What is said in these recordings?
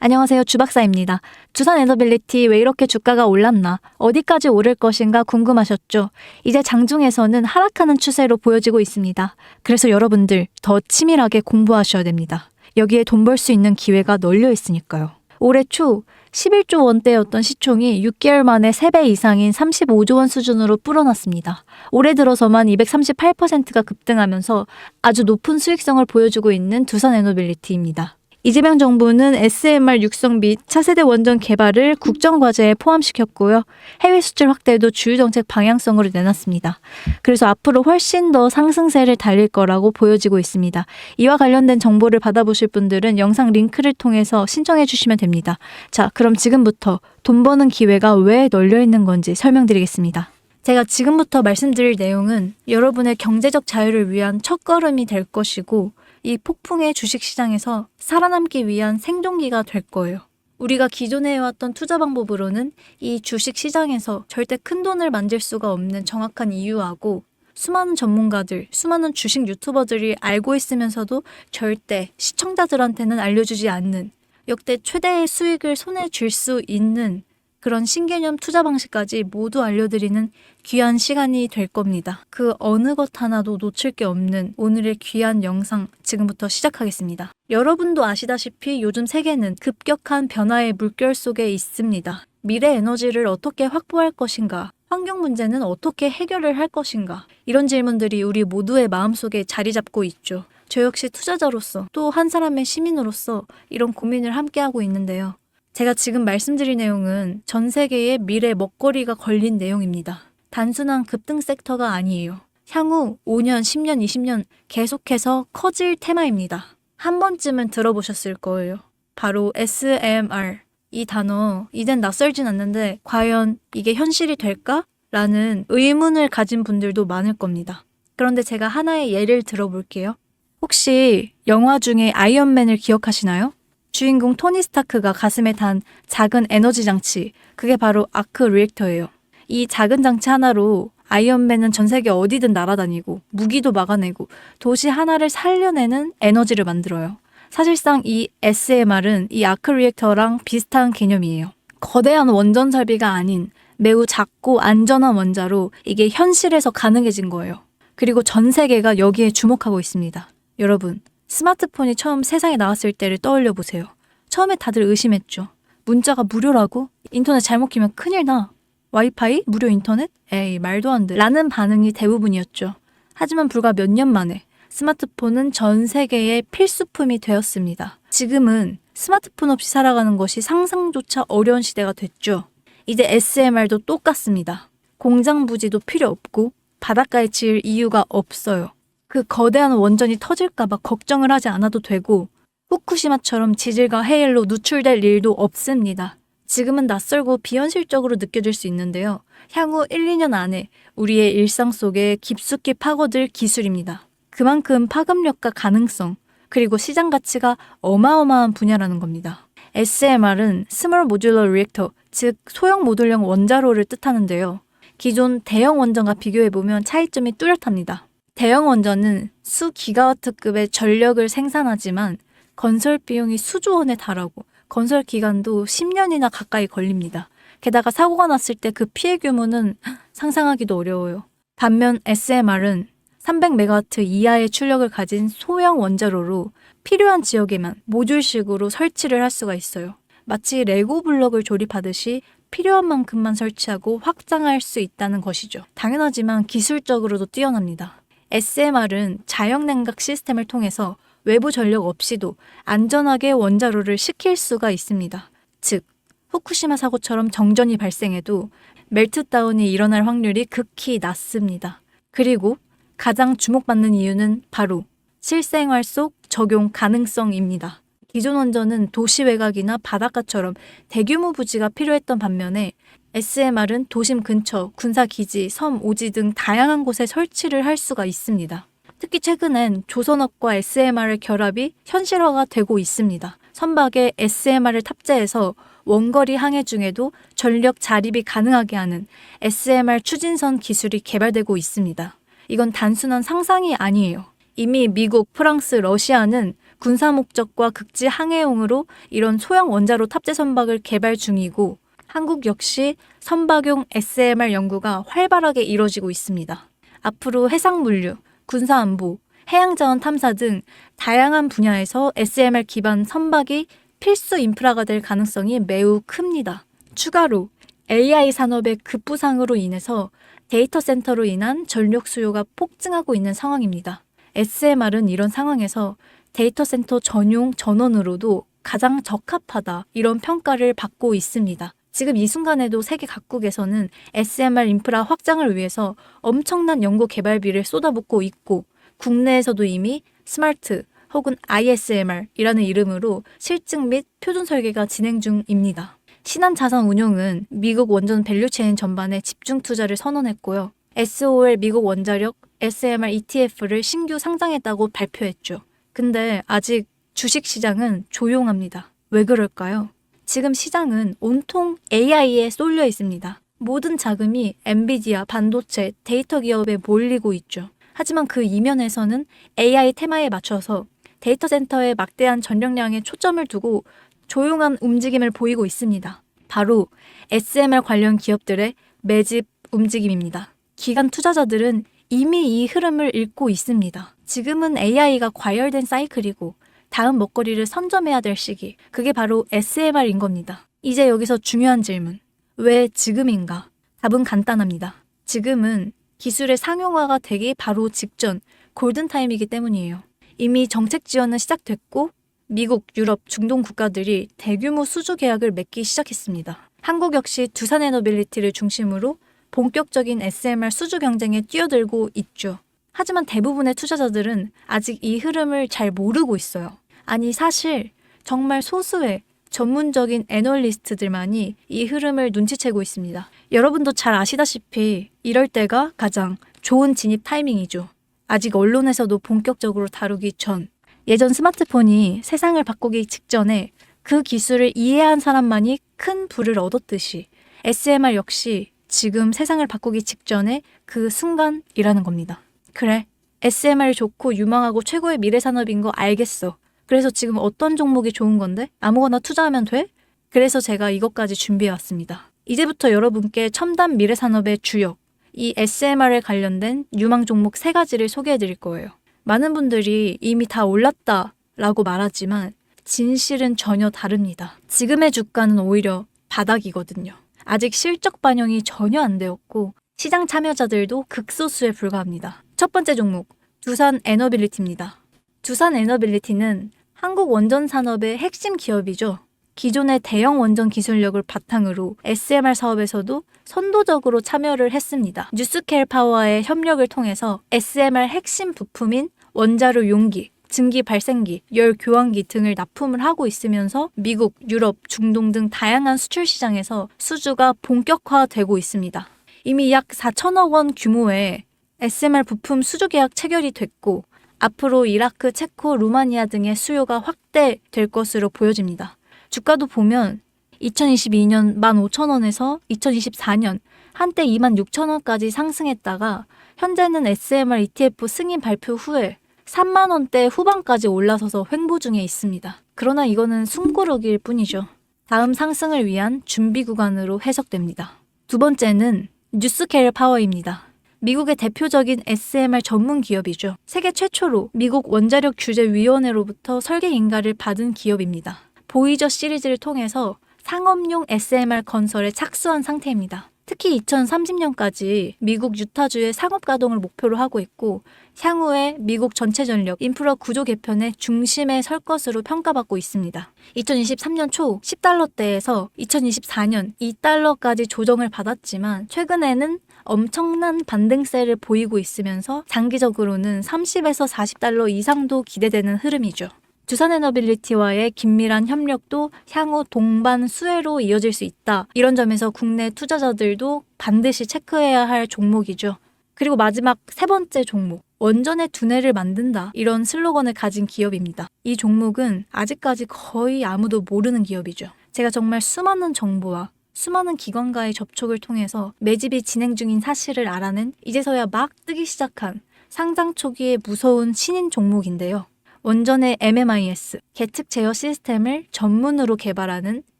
안녕하세요. 주박사입니다. 두산 에너빌리티 왜 이렇게 주가가 올랐나? 어디까지 오를 것인가 궁금하셨죠? 이제 장중에서는 하락하는 추세로 보여지고 있습니다. 그래서 여러분들 더 치밀하게 공부하셔야 됩니다. 여기에 돈 벌 수 있는 기회가 널려 있으니까요. 올해 초 11조 원대였던 시총이 6개월 만에 3배 이상인 35조 원 수준으로 불어났습니다. 올해 들어서만 238%가 급등하면서 아주 높은 수익성을 보여주고 있는 두산 에너빌리티입니다. 이재명 정부는 SMR 육성 및 차세대 원전 개발을 국정과제에 포함시켰고요. 해외 수출 확대도 주요 정책 방향성으로 내놨습니다. 그래서 앞으로 훨씬 더 상승세를 달릴 거라고 보여지고 있습니다. 이와 관련된 정보를 받아보실 분들은 영상 링크를 통해서 신청해 주시면 됩니다. 자, 그럼 지금부터 돈 버는 기회가 왜 널려 있는 건지 설명드리겠습니다. 제가 지금부터 말씀드릴 내용은 여러분의 경제적 자유를 위한 첫걸음이 될 것이고 이 폭풍의 주식시장에서 살아남기 위한 생존기가 될 거예요. 우리가 기존에 해왔던 투자 방법으로는 이 주식시장에서 절대 큰 돈을 만질 수가 없는 정확한 이유하고 수많은 전문가들, 수많은 주식 유튜버들이 알고 있으면서도 절대 시청자들한테는 알려주지 않는 역대 최대의 수익을 손에 쥘 수 있는 그런 신개념 투자 방식까지 모두 알려드리는 귀한 시간이 될 겁니다. 그 어느 것 하나도 놓칠 게 없는 오늘의 귀한 영상 지금부터 시작하겠습니다. 여러분도 아시다시피 요즘 세계는 급격한 변화의 물결 속에 있습니다. 미래 에너지를 어떻게 확보할 것인가? 환경 문제는 어떻게 해결을 할 것인가? 이런 질문들이 우리 모두의 마음속에 자리 잡고 있죠. 저 역시 투자자로서 또 한 사람의 시민으로서 이런 고민을 함께하고 있는데요. 제가 지금 말씀드릴 내용은 전 세계의 미래 먹거리가 걸린 내용입니다. 단순한 급등 섹터가 아니에요. 향후 5년, 10년, 20년 계속해서 커질 테마입니다. 한 번쯤은 들어보셨을 거예요. 바로 SMR. 이 단어 이젠 낯설진 않는데 과연 이게 현실이 될까? 라는 의문을 가진 분들도 많을 겁니다. 그런데 제가 하나의 예를 들어볼게요. 혹시 영화 중에 아이언맨을 기억하시나요? 주인공 토니 스타크가 가슴에 단 작은 에너지 장치, 그게 바로 아크 리액터예요. 이 작은 장치 하나로 아이언맨은 전 세계 어디든 날아다니고 무기도 막아내고 도시 하나를 살려내는 에너지를 만들어요. 사실상 이 SMR은 이 아크 리액터랑 비슷한 개념이에요. 거대한 원전 설비가 아닌 매우 작고 안전한 원자로 이게 현실에서 가능해진 거예요. 그리고 전 세계가 여기에 주목하고 있습니다. 여러분, 스마트폰이 처음 세상에 나왔을 때를 떠올려 보세요. 처음에 다들 의심했죠. 문자가 무료라고? 인터넷 잘못 키면 큰일 나. 와이파이? 무료 인터넷? 에이, 말도 안 돼. 라는 반응이 대부분이었죠. 하지만 불과 몇 년 만에 스마트폰은 전 세계의 필수품이 되었습니다. 지금은 스마트폰 없이 살아가는 것이 상상조차 어려운 시대가 됐죠. 이제 SMR도 똑같습니다. 공장 부지도 필요 없고 바닷가에 지을 이유가 없어요. 그 거대한 원전이 터질까봐 걱정을 하지 않아도 되고 후쿠시마처럼 지질과 해일로 누출될 일도 없습니다. 지금은 낯설고 비현실적으로 느껴질 수 있는데요. 향후 1, 2년 안에 우리의 일상 속에 깊숙이 파고들 기술입니다. 그만큼 파급력과 가능성, 그리고 시장 가치가 어마어마한 분야라는 겁니다. SMR은 스몰 모듈러 리액터, 즉 소형 모듈형 원자로를 뜻하는데요. 기존 대형 원전과 비교해보면 차이점이 뚜렷합니다. 대형 원전은 수 기가와트급의 전력을 생산하지만 건설 비용이 수조 원에 달하고 건설 기간도 10년이나 가까이 걸립니다. 게다가 사고가 났을 때 그 피해 규모는 상상하기도 어려워요. 반면 SMR은 300메가와트 이하의 출력을 가진 소형 원자로로 필요한 지역에만 모듈식으로 설치를 할 수가 있어요. 마치 레고 블록을 조립하듯이 필요한 만큼만 설치하고 확장할 수 있다는 것이죠. 당연하지만 기술적으로도 뛰어납니다. SMR은 자연냉각 시스템을 통해서 외부 전력 없이도 안전하게 원자로를 식힐 수가 있습니다. 즉, 후쿠시마 사고처럼 정전이 발생해도 멜트다운이 일어날 확률이 극히 낮습니다. 그리고 가장 주목받는 이유는 바로 실생활 속 적용 가능성입니다. 기존 원전은 도시 외곽이나 바닷가처럼 대규모 부지가 필요했던 반면에 SMR은 도심 근처, 군사기지, 섬, 오지 등 다양한 곳에 설치를 할 수가 있습니다. 특히 최근엔 조선업과 SMR의 결합이 현실화가 되고 있습니다. 선박에 SMR을 탑재해서 원거리 항해 중에도 전력 자립이 가능하게 하는 SMR 추진선 기술이 개발되고 있습니다. 이건 단순한 상상이 아니에요. 이미 미국, 프랑스, 러시아는 군사 목적과 극지 항해용으로 이런 소형 원자로 탑재 선박을 개발 중이고 한국 역시 선박용 SMR 연구가 활발하게 이뤄지고 있습니다. 앞으로 해상물류, 군사안보, 해양자원 탐사 등 다양한 분야에서 SMR 기반 선박이 필수 인프라가 될 가능성이 매우 큽니다. 추가로 AI 산업의 급부상으로 인해서 데이터 센터로 인한 전력 수요가 폭증하고 있는 상황입니다. SMR은 이런 상황에서 데이터 센터 전용 전원으로도 가장 적합하다 이런 평가를 받고 있습니다. 지금 이 순간에도 세계 각국에서는 SMR 인프라 확장을 위해서 엄청난 연구 개발비를 쏟아붓고 있고 국내에서도 이미 스마트 혹은 ISMR이라는 이름으로 실증 및 표준 설계가 진행 중입니다. 신한자산운용은 미국 원전 밸류체인 전반에 집중 투자를 선언했고요. SOL 미국 원자력 SMR ETF를 신규 상장했다고 발표했죠. 근데 아직 주식시장은 조용합니다. 왜 그럴까요? 지금 시장은 온통 AI에 쏠려 있습니다. 모든 자금이 엔비디아, 반도체, 데이터 기업에 몰리고 있죠. 하지만 그 이면에서는 AI 테마에 맞춰서 데이터 센터에 막대한 전력량에 초점을 두고 조용한 움직임을 보이고 있습니다. 바로 SMR 관련 기업들의 매집 움직임입니다. 기관 투자자들은 이미 이 흐름을 읽고 있습니다. 지금은 AI가 과열된 사이클이고 다음 먹거리를 선점해야 될 시기, 그게 바로 SMR인 겁니다. 이제 여기서 중요한 질문. 왜 지금인가? 답은 간단합니다. 지금은 기술의 상용화가 되기 바로 직전 골든타임이기 때문이에요. 이미 정책 지원은 시작됐고 미국, 유럽, 중동 국가들이 대규모 수주 계약을 맺기 시작했습니다. 한국 역시 두산에너빌리티를 중심으로 본격적인 SMR 수주 경쟁에 뛰어들고 있죠. 하지만 대부분의 투자자들은 아직 이 흐름을 잘 모르고 있어요. 아니 사실 정말 소수의 전문적인 애널리스트들만이 이 흐름을 눈치채고 있습니다. 여러분도 잘 아시다시피 이럴 때가 가장 좋은 진입 타이밍이죠. 아직 언론에서도 본격적으로 다루기 전, 예전 스마트폰이 세상을 바꾸기 직전에 그 기술을 이해한 사람만이 큰 부를 얻었듯이 SMR 역시 지금 세상을 바꾸기 직전에 그 순간이라는 겁니다. 그래, SMR이 좋고 유망하고 최고의 미래 산업인 거 알겠어. 그래서 지금 어떤 종목이 좋은 건데? 아무거나 투자하면 돼? 그래서 제가 이것까지 준비해왔습니다. 이제부터 여러분께 첨단 미래 산업의 주역, 이 SMR에 관련된 유망 종목 3가지를 소개해드릴 거예요. 많은 분들이 이미 다 올랐다라고 말하지만 진실은 전혀 다릅니다. 지금의 주가는 오히려 바닥이거든요. 아직 실적 반영이 전혀 안 되었고 시장 참여자들도 극소수에 불과합니다. 첫 번째 종목, 두산에너빌리티입니다. 두산에너빌리티는 한국 원전 산업의 핵심 기업이죠. 기존의 대형 원전 기술력을 바탕으로 SMR 사업에서도 선도적으로 참여를 했습니다. 뉴스케일 파워와의 협력을 통해서 SMR 핵심 부품인 원자로 용기, 증기 발생기, 열 교환기 등을 납품을 하고 있으면서 미국, 유럽, 중동 등 다양한 수출 시장에서 수주가 본격화되고 있습니다. 이미 약 4천억 원 규모의 SMR 부품 수주 계약 체결이 됐고 앞으로 이라크, 체코, 루마니아 등의 수요가 확대될 것으로 보여집니다. 주가도 보면 2022년 15,000원에서 2024년 한때 26,000원까지 상승했다가 현재는 SMR ETF 승인 발표 후에 3만 원대 후반까지 올라서서 횡보 중에 있습니다. 그러나 이거는 숨고르기일 뿐이죠. 다음 상승을 위한 준비 구간으로 해석됩니다. 두 번째는 뉴스케일 파워입니다. 미국의 대표적인 SMR 전문 기업이죠. 세계 최초로 미국 원자력 규제위원회로부터 설계 인가를 받은 기업입니다. 보이저 시리즈를 통해서 상업용 SMR 건설에 착수한 상태입니다. 특히 2030년까지 미국 유타주의 상업 가동을 목표로 하고 있고 향후에 미국 전체 전력 인프라 구조 개편의 중심에 설 것으로 평가받고 있습니다. 2023년 초 10달러대에서 2024년 2달러까지 조정을 받았지만 최근에는 엄청난 반등세를 보이고 있으면서 장기적으로는 30에서 40달러 이상도 기대되는 흐름이죠. 두산에너빌리티와의 긴밀한 협력도 향후 동반 수혜로 이어질 수 있다. 이런 점에서 국내 투자자들도 반드시 체크해야 할 종목이죠. 그리고 마지막 3번째 종목, 원전의 두뇌를 만든다. 이런 슬로건을 가진 기업입니다. 이 종목은 아직까지 거의 아무도 모르는 기업이죠. 제가 정말 수많은 정보와 수많은 기관과의 접촉을 통해서 매집이 진행 중인 사실을 알아낸 이제서야 막 뜨기 시작한 상장 초기의 무서운 신인 종목인데요. 원전의 MMIS, 계측 제어 시스템을 전문으로 개발하는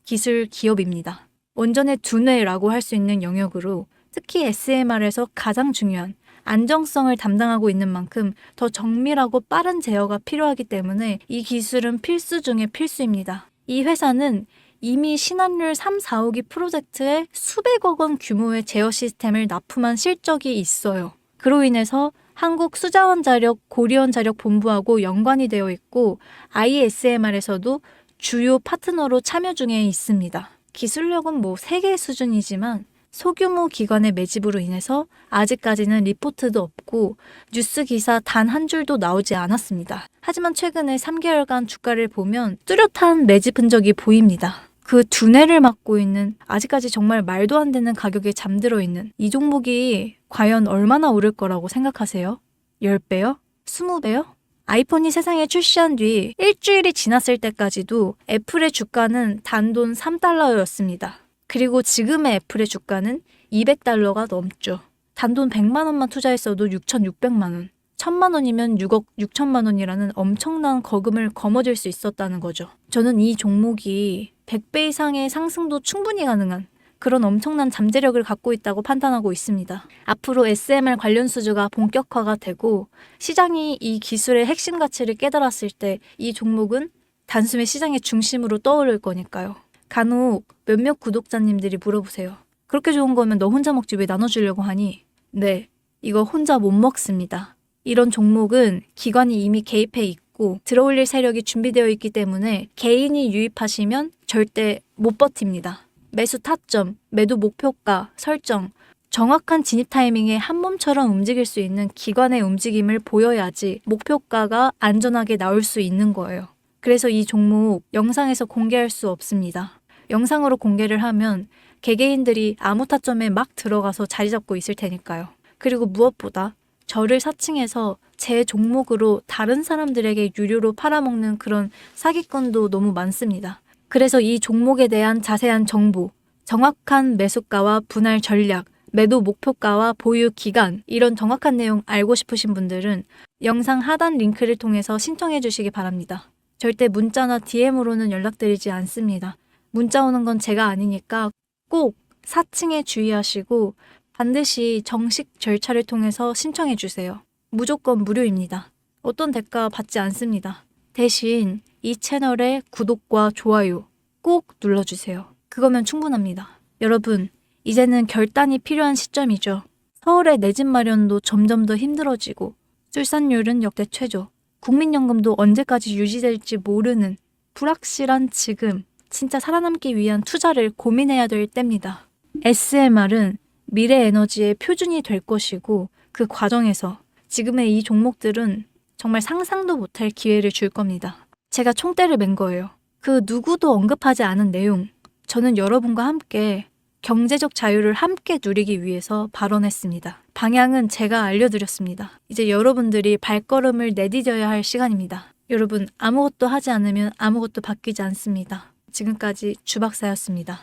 기술 기업입니다. 원전의 두뇌라고 할 수 있는 영역으로 특히 SMR에서 가장 중요한 안정성을 담당하고 있는 만큼 더 정밀하고 빠른 제어가 필요하기 때문에 이 기술은 필수 중에 필수입니다. 이 회사는 이미 신한율 3, 4호기 프로젝트에 수백억 원 규모의 제어 시스템을 납품한 실적이 있어요. 그로 인해서 한국수자원자력 고리원자력본부하고 연관이 되어 있고 ISMR에서도 주요 파트너로 참여 중에 있습니다. 기술력은 세계 수준이지만 소규모 기관의 매집으로 인해서 아직까지는 리포트도 없고 뉴스 기사 단 한 줄도 나오지 않았습니다. 하지만 최근에 3개월간 주가를 보면 뚜렷한 매집 흔적이 보입니다. 그 두뇌를 맡고 있는 아직까지 정말 말도 안 되는 가격에 잠들어 있는 이 종목이 과연 얼마나 오를 거라고 생각하세요? 10배요? 20배요? 아이폰이 세상에 출시한 뒤 일주일이 지났을 때까지도 애플의 주가는 단돈 3달러였습니다. 그리고 지금의 애플의 주가는 200달러가 넘죠. 단돈 100만 원만 투자했어도 6,600만 원. 1,000만 원이면 6억 6천만 원이라는 엄청난 거금을 거머쥘 수 있었다는 거죠. 저는 이 종목이 100배 이상의 상승도 충분히 가능한 그런 엄청난 잠재력을 갖고 있다고 판단하고 있습니다. 앞으로 SMR 관련 수주가 본격화가 되고 시장이 이 기술의 핵심 가치를 깨달았을 때 이 종목은 단숨에 시장의 중심으로 떠오를 거니까요. 간혹 몇몇 구독자님들이 물어보세요. 그렇게 좋은 거면 너 혼자 먹지 왜 나눠주려고 하니? 네, 이거 혼자 못 먹습니다. 이런 종목은 기관이 이미 개입해 있고 들어올릴 세력이 준비되어 있기 때문에 개인이 유입하시면 절대 못 버팁니다. 매수 타점, 매도 목표가 설정, 정확한 진입 타이밍에 한 몸처럼 움직일 수 있는 기관의 움직임을 보여야지 목표가가 안전하게 나올 수 있는 거예요. 그래서 이 종목 영상에서 공개할 수 없습니다. 영상으로 공개를 하면 개개인들이 아무 타점에 막 들어가서 자리 잡고 있을 테니까요. 그리고 무엇보다 저를 사칭해서 제 종목으로 다른 사람들에게 유료로 팔아먹는 그런 사기꾼도 너무 많습니다. 그래서 이 종목에 대한 자세한 정보, 정확한 매수가와 분할 전략, 매도 목표가와 보유 기간 이런 정확한 내용 알고 싶으신 분들은 영상 하단 링크를 통해서 신청해 주시기 바랍니다. 절대 문자나 DM으로는 연락드리지 않습니다. 문자 오는 건 제가 아니니까 꼭 사칭에 주의하시고 반드시 정식 절차를 통해서 신청해 주세요. 무조건 무료입니다. 어떤 대가 받지 않습니다. 대신 이 채널의 구독과 좋아요 꼭 눌러주세요. 그거면 충분합니다. 여러분, 이제는 결단이 필요한 시점이죠. 서울의 내 집 마련도 점점 더 힘들어지고 출산율은 역대 최저, 국민연금도 언제까지 유지될지 모르는 불확실한 지금 진짜 살아남기 위한 투자를 고민해야 될 때입니다. SMR은 미래 에너지의 표준이 될 것이고 그 과정에서 지금의 이 종목들은 정말 상상도 못할 기회를 줄 겁니다. 제가 총대를 맨 거예요. 그 누구도 언급하지 않은 내용, 저는 여러분과 함께 경제적 자유를 함께 누리기 위해서 발언했습니다. 방향은 제가 알려드렸습니다. 이제 여러분들이 발걸음을 내디뎌야 할 시간입니다. 여러분, 아무것도 하지 않으면 아무것도 바뀌지 않습니다. 지금까지 주박사였습니다.